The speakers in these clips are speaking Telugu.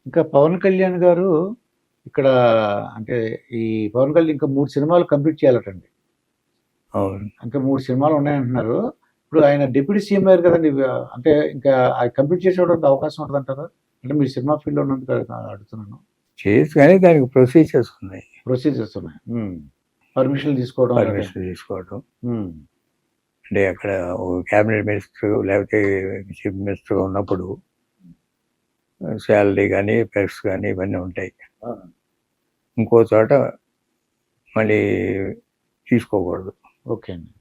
ఇంకా పవన్ కళ్యాణ్ గారు ఇక్కడ అంటే ఈ పవన్ కళ్యాణ్ ఇంకా 3 సినిమాలు కంప్లీట్ చేయాలటండి. అవును. ఇంకా 3 సినిమాలు ఉన్నాయంటున్నారు. ఇప్పుడు ఆయన డిప్యూటీ సీఎం అయ్యారు కదండీ! అంటే ఇంకా అది కంప్లీట్ చేసేటువంటి అవకాశం ఉంటదంటారా? అంటే మీరు సినిమా ఫీల్డ్‌లో ఉన్నందుకు అడుగుతున్నాను. చేయొచ్చు కానీ దానికి ప్రొసీజర్స్ ఉన్నాయి. ప్రొసీజర్స్ ఉన్నాయి. పర్మిషన్‌లు తీసుకోవడం అలాగే. పర్మిషన్ తీసుకోవడం. హ్మ్. అంటే అక్కడ ఒక క్యాబినెట్ మినిస్టర్ లేకపోతే చీఫ్ మినిస్టర్‌గా ఉన్నప్పుడు శాలరీ గానీ, పెర్క్స్ గానీ ఇవన్నీ ఉంటాయి. ఇంకో చోట మళ్ళీ తీసుకోకూడదు. ఓకే అండి.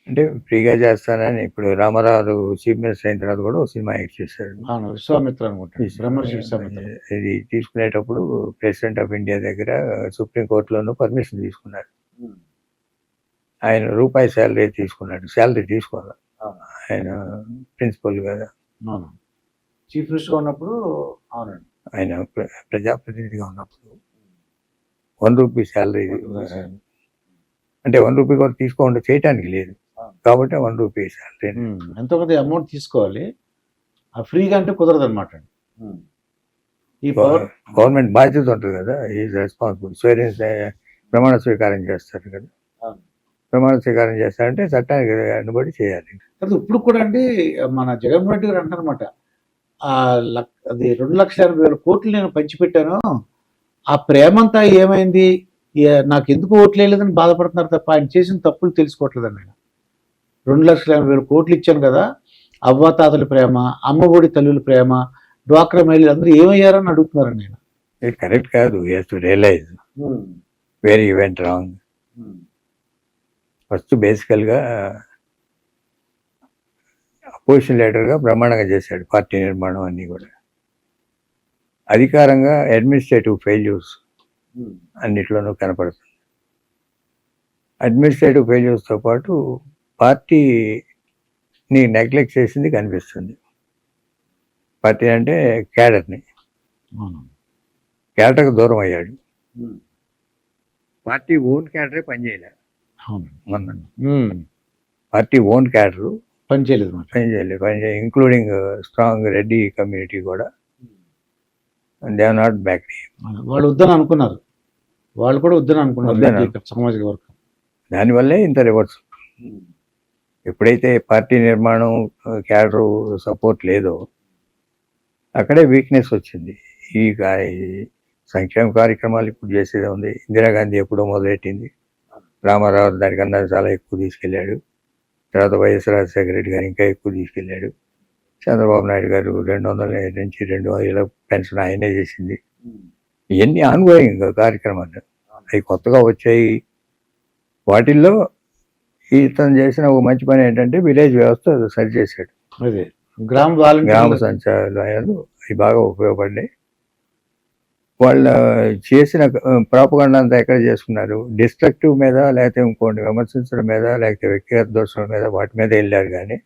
అంటే ఫ్రీగా చేస్తానని ఇప్పుడు రామారావు చీఫ్ మినిస్టర్ అయిన తర్వాత కూడా ఒక సినిమా యాక్ట్ చేశాడు. అవును. విశ్వామిత్ర అనుకుంటా. బ్రహ్మర్షి విశ్వామిత్ర. ఇది తీసుకునేటప్పుడు ప్రెసిడెంట్ ఆఫ్ ఇండియా దగ్గర సుప్రీం కోర్టులోనూ పర్మిషన్ తీసుకున్నారు. ఆయన రూపాయి శాలరీ తీసుకున్నాడు. శాలరీ తీసుకోవాలి. ఆయన ప్రిన్సిపల్ కదా. అవును. చీఫ్ మినిస్టర్‌గా ఉన్నప్పుడు అవునండి. ఆయన ప్రజాప్రతినిధిగా ఉన్నప్పుడు ₹1 శాలరీ అంటే ₹1 కూడా తీసుకోకుండా చేయటానికి లేదు. కాబట్టి ₹1 శాలరీ. ఎంతో కొంత అమౌంట్ తీసుకోవాలి. ఫ్రీగా అంటే కుదరదనమాట. ఈ గవర్నమెంట్ బాధ్యత ఉంటుంది కదా, ఈజ్ రెస్పాన్సిబుల్. ప్రమాణ స్వీకారం చేస్తారు కదా. ప్రమాణ స్వీకారం చేస్తారంటే చట్టానికి అనుబడి చేయాలి. ఇప్పుడు కూడా అండి మన జగన్మోహన్ రెడ్డి గారు అంటారనమాట, అది 2,80,000 కోట్లు నేను పంచిపెట్టాను, ఆ ప్రేమంతా ఏమైంది, నాకు ఎందుకు ఓట్లు వేయలేదని బాధపడుతున్నారు తప్ప ఆయన చేసిన తప్పులు తెలుసుకోవట్లేదండి. ఆయన 2,80,000 కోట్లు ఇచ్చాను కదా, అవ్వాతాతల ప్రేమ, అమ్మ ఒడి తల్లుల ప్రేమ, డ్వాక్రా మహిళలు అందరూ ఏమయ్యారని అడుగుతున్నారండి నేను. ఇది కరెక్ట్ కాదు. You have to realize where you went wrong. First బేసికల్గా అపోజిషన్ లీడర్గా బ్రహ్మాండంగా చేశాడు పార్టీ నిర్మాణం అన్నీ కూడా. అధికారంగా అడ్మినిస్ట్రేటివ్ ఫెయిల్యూర్స్ అన్నిట్లోనూ కనపడుతుంది. అడ్మినిస్ట్రేటివ్ ఫెయిల్యూర్స్తో పాటు పార్టీని నెగ్లెక్ట్ చేసింది కనిపిస్తుంది. పార్టీ అంటే క్యాడర్ని, క్యాడర్కి దూరం అయ్యాడు. పార్టీ ఓన్ క్యాడరే పనిచేయలేదు. మొన్న పార్టీ ఓన్ క్యాడరు పనిచేయలేదు, ఇంక్లూడింగ్ స్ట్రాంగ్ రెడ్డి కమ్యూనిటీ కూడా. They are not back. వాళ్ళు వద్దని అనుకున్నారు, వాళ్ళు కూడా వద్దని అనుకున్నారు సామాజిక వర్గం. దానివల్లే ఇంత రివర్స్. ఎప్పుడైతే పార్టీ నిర్మాణం క్యాడరు సపోర్ట్ లేదో అక్కడే వీక్నెస్ వచ్చింది. ఈ సంక్షేమ కార్యక్రమాలు ఇప్పుడు చేసేది ఉంది. ఇందిరాగాంధీ ఎప్పుడో మొదలెట్టింది, రామారావు దానికన్నా చాలా ఎక్కువ తీసుకెళ్ళాడు. తర్వాత వైఎస్ రాజశేఖర రెడ్డి గారు ఇంకా ఎక్కువ తీసుకెళ్ళాడు. చంద్రబాబు నాయుడు గారు 200 నుంచి 200 పెన్షన్ ఆయనే చేసింది. ఇవన్నీ ఆన్గోయింగ్ కార్యక్రమాలు. అవి కొత్తగా వచ్చాయి. వాటిల్లో ఇతను చేసిన ఒక మంచి పని ఏంటంటే విలేజ్ వ్యవస్థ సరి చేశాడు. అదే గ్రామ సంచాలయాలు అవి బాగా ఉపయోగపడ్డాయి. వాళ్ళ చేసిన ప్రాపగండా అంతా ఎక్కడ చేసుకున్నారు? డిస్ట్రక్టివ్ మీద, లేకపోతే ఇంకోటి విమర్శించడం మీద, లేకపోతే వ్యక్తిగత దోషాల మీద, వాటి మీద వెళ్ళారు. కానీ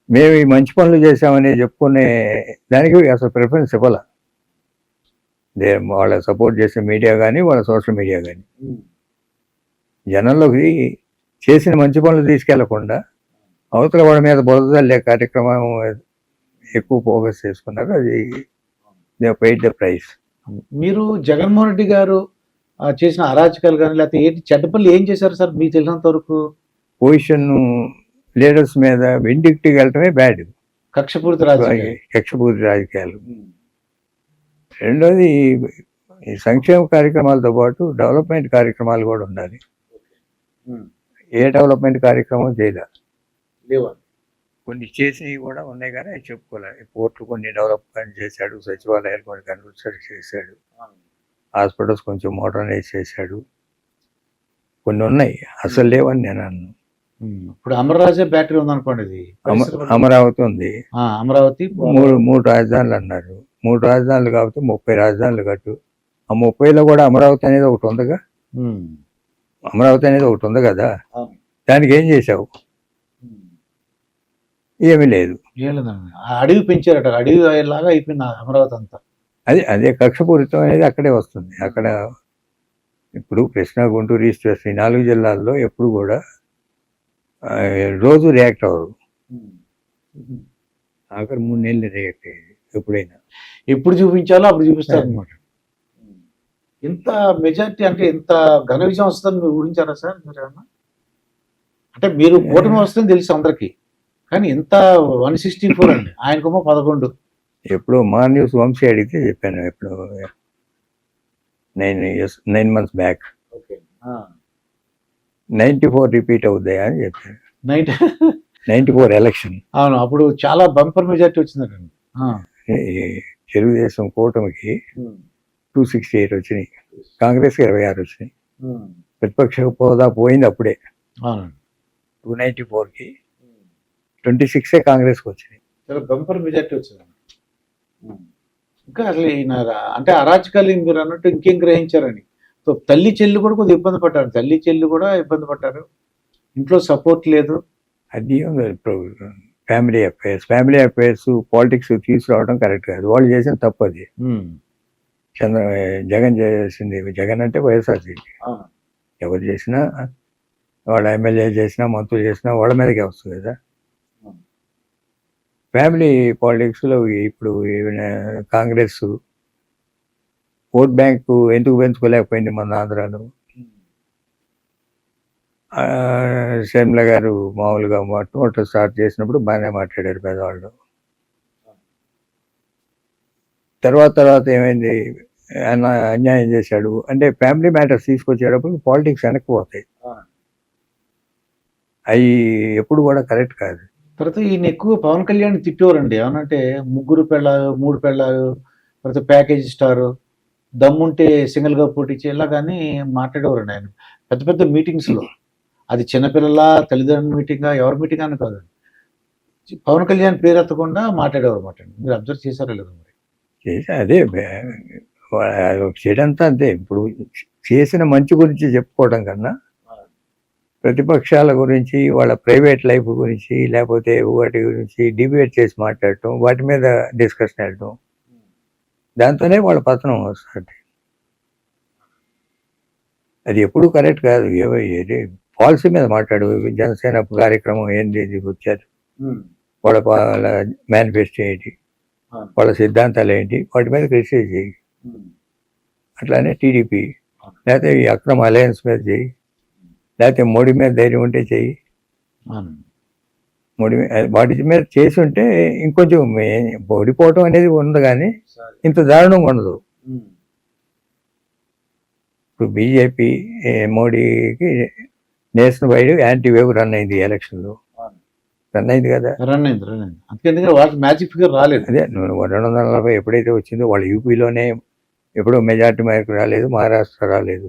మేము ఈ మంచి పనులు చేసామని చెప్పుకునే దానికి అసలు ప్రిఫరెన్స్ ఇవ్వాల. వాళ్ళ సపోర్ట్ చేసే మీడియా కానీ, వాళ్ళ సోషల్ మీడియా కానీ జనంలోకి చేసిన మంచి పనులు తీసుకెళ్లకుండా అవతల వాళ్ళ మీద బురదల్లే కార్యక్రమం ఎక్కువ ఫోకస్ చేసుకున్నారు. అది దే పెయిడ్ ద ప్రైస్. మీరు జగన్మోహన్ రెడ్డి గారు చేసిన అరాచకాలు కానీ, లేకపోతే ఏంటి చెడ్డ పనులు ఏం చేశారు సార్ మీకు తెలిసినంత వరకు? పొజిషన్ లీడర్స్ మీద విండిక్ట్గా వెళ్ళటమే బ్యాడ్. కక్షపూరిత రాజకీయాలు. రెండోది ఈ సంక్షేమ కార్యక్రమాలతో పాటు డెవలప్మెంట్ కార్యక్రమాలు కూడా ఉండాలి. ఏ డెవలప్మెంట్ కార్యక్రమం చేయలేదు. కొన్ని చేసినవి కూడా ఉన్నాయి కానీ అవి చెప్పుకోలేదు. పోర్ట్లు కొన్ని డెవలప్మెంట్ చేశాడు, సచివాలయాలు కొన్ని కన్స్ట్రక్ట్ చేశాడు, హాస్పిటల్స్ కొంచెం మోడర్నైజ్ చేశాడు. కొన్ని ఉన్నాయి, అసలు లేవని నేను అన్నాను. ఇప్పుడు అమరరాజా బ్యాటరీ ఉందనుకోండి, ఇది అమరావతి ఉంది. అమరావతి మూడు రాజధానులు అన్నారు. 3 రాజధానులు కాబట్టి 30 రాజధానులు కట్టు. ఆ 30లో కూడా అమరావతి అనేది ఒకటి ఉందిగా. అమరావతి అనేది ఒకటి ఉంది కదా, దానికి ఏం చేశావు? ఏమీ లేదు. అడవి పెంచారట, అడవి లాగా అయిపోయింది అమరావతి అంతా. అదే కక్షపూరితం అనేది అక్కడే వస్తుంది. అక్కడ ఇప్పుడు కృష్ణా, గుంటూరు, ఈస్ట్ వెస్ట్ ఈ 4 జిల్లాల్లో ఎప్పుడు కూడా రోజు రియాక్ట్ అవ్వరు. ఆఖరి 3 నెలలు రియాక్ట్ అయ్యేది. ఎప్పుడైనా. ఎప్పుడు చూపించాలో అప్పుడు చూపిస్తారు అనమాట. ఇంత మెజారిటీ అంటే ఇంత ఘన విజయం వస్తుందని మీరు ఊహించారా సార్ మీరు ఏమన్నా? అంటే మీరు కూటమి వస్తుందని తెలుసు అందరికి, కానీ ఇంత 164 అండి, ఆయనకేమో 11. ఎప్పుడో మా న్యూస్ వంశీ అడిగితే చెప్పాను, ఎప్పుడు 9 months బ్యాక్. ఓకే. 94 రిపీట్ అవుతాయా అని చెప్పాను. 94 ఎలక్షన్ అవును, అప్పుడు చాలా బంపర్ మెజారిటీ వచ్చిందండి. తెలుగుదేశం కూటమికి 268 వచ్చినాయి, కాంగ్రెస్కి 26 వచ్చినాయి. ప్రతిపక్ష హోదా పోయింది అప్పుడే. అవునండి, 294కి 26 కాంగ్రెస్కి వచ్చినాయి. చాలా బంపర్ మెజారిటీ వచ్చింది. ఇంకా అసలు ఈయన అంటే అరాచకాలు మీరు అన్నట్టు ఇంకేం గ్రహించారని. సో తల్లి చెల్లి కూడా కొద్దిగా ఇబ్బంది పడ్డారు, తల్లి చెల్లి కూడా ఇబ్బంది పడ్డారు, ఇంట్లో సపోర్ట్ లేదు. అది ఫ్యామిలీ అఫైర్స్ పాలిటిక్స్ తీసుకురావడం కరెక్ట్ కాదు, వాళ్ళు చేసిన తప్పు అది. జగన్ చేసింది, జగన్ అంటే వైఎస్ఆర్సీపీ, ఎవరు చేసినా వాళ్ళ ఎమ్మెల్యే చేసినా మంత్రులు చేసినా వాళ్ళ మీదకే వస్తుంది కదా. ఫ్యామిలీ పాలిటిక్స్లో ఇప్పుడు కాంగ్రెస్ ఓట్ బ్యాంకు ఎందుకు పెంచుకోలేకపోయింది మన ఆంధ్రాలో? షర్మిల గారు మామూలుగా మొట్టమొదటి స్టార్ట్ చేసినప్పుడు బాగానే మాట్లాడారు పెద్దవాళ్ళు. తర్వాత ఏమైంది, అన్యాయం చేశాడు అంటే ఫ్యామిలీ మ్యాటర్స్ తీసుకొచ్చేటప్పుడు పాలిటిక్స్ వెనక్కి పోతాయి, అవి ఎప్పుడు కూడా కరెక్ట్ కాదు. తర్వాత ఈయన ఎక్కువ పవన్ కళ్యాణ్ తిట్టేవారండి, ఏమనంటే 3 పెళ్ళాలు 3 పెళ్ళాలు, తర్వాత ప్యాకేజ్ స్టారు, దమ్ముంటే సింగిల్గా పోటీ చేయాలా కానీ మాట్లాడేవారండి ఆయన పెద్ద పెద్ద మీటింగ్స్లో. అది చిన్నపిల్లల తల్లిదండ్రుల మీటింగా ఎవరి మీటింగ్ అని కాదు, పవన్ కళ్యాణ్ పేరు ఎత్తకుండా మాట్లాడేవారు అనమాట. మీరు అబ్జర్వ్ చేశారో లేదు మరి? అదే చేయడంతా అంతే. ఇప్పుడు చేసిన మంచి గురించి చెప్పుకోవడం కన్నా ప్రతిపక్షాల గురించి, వాళ్ళ ప్రైవేట్ లైఫ్ గురించి, లేకపోతే వాటి గురించి డిబేట్ చేసి మాట్లాడటం, వాటి మీద డిస్కషన్ వెళ్ళటం, దాంతోనే వాళ్ళ పతనం వస్తుంది. అది ఎప్పుడు కరెక్ట్ కాదు. ఏది పాలసీ మీద మాట్లాడు, జనసేన కార్యక్రమం ఏంది వచ్చారు, వాళ్ళ మేనిఫెస్టో ఏంటి, వాళ్ళ సిద్ధాంతాలు ఏంటి, వాటి మీద క్రిటిసైజ్ చేయి. అట్లానే టీడీపీ లేకపోతే ఈ అక్రమ అలయన్స్ మీద చేయి, లేకపోతే మోడీ మీద ధైర్యం ఉంటే చెయ్యి. మోడీ వాటి మీద చేసి ఉంటే ఇంకొంచెం ఓడిపోవటం అనేది ఉండదు, కానీ ఇంత దారుణంగా ఉండదు. ఇప్పుడు బీజేపీ మోడీకి national wide anti wave run అయింది, ఎలక్షన్లో రన్ అయింది కదా. రన్ అయింది. అందుకే వాళ్ళకి మ్యాజిక్ ఫిగర్ రాలేదు. అదే 240 ఎప్పుడైతే వచ్చిందో వాళ్ళ యూపీలోనే ఎప్పుడో మెజార్టీ మేరకు రాలేదు, మహారాష్ట్ర రాలేదు.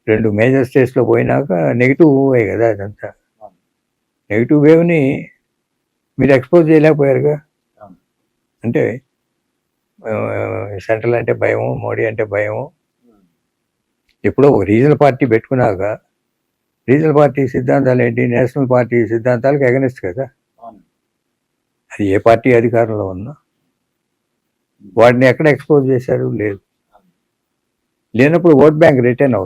2 మేజర్ స్టేట్స్లో పోయినాక నెగిటివ్ వేవ్ కదా అదంతా. నెగిటివ్ వేవ్ని మీరు ఎక్స్పోజ్ చేయలేకపోయారుగా. అంటే సెంట్రల్ అంటే భయము, మోడీ అంటే భయము. ఎప్పుడో ఒక రీజనల్ పార్టీ పెట్టుకున్నాక రీజనల్ పార్టీ సిద్ధాంతాలు ఏంటి, నేషనల్ పార్టీ సిద్ధాంతాలకు ఎగనిస్ట్ కదా. అది ఏ పార్టీ అధికారంలో ఉన్నా వాటిని ఎక్కడ ఎక్స్పోజ్ చేశారు? లేదు. లేనప్పుడు ఓట్ బ్యాంక్ రిటర్న్ అవుతుంది.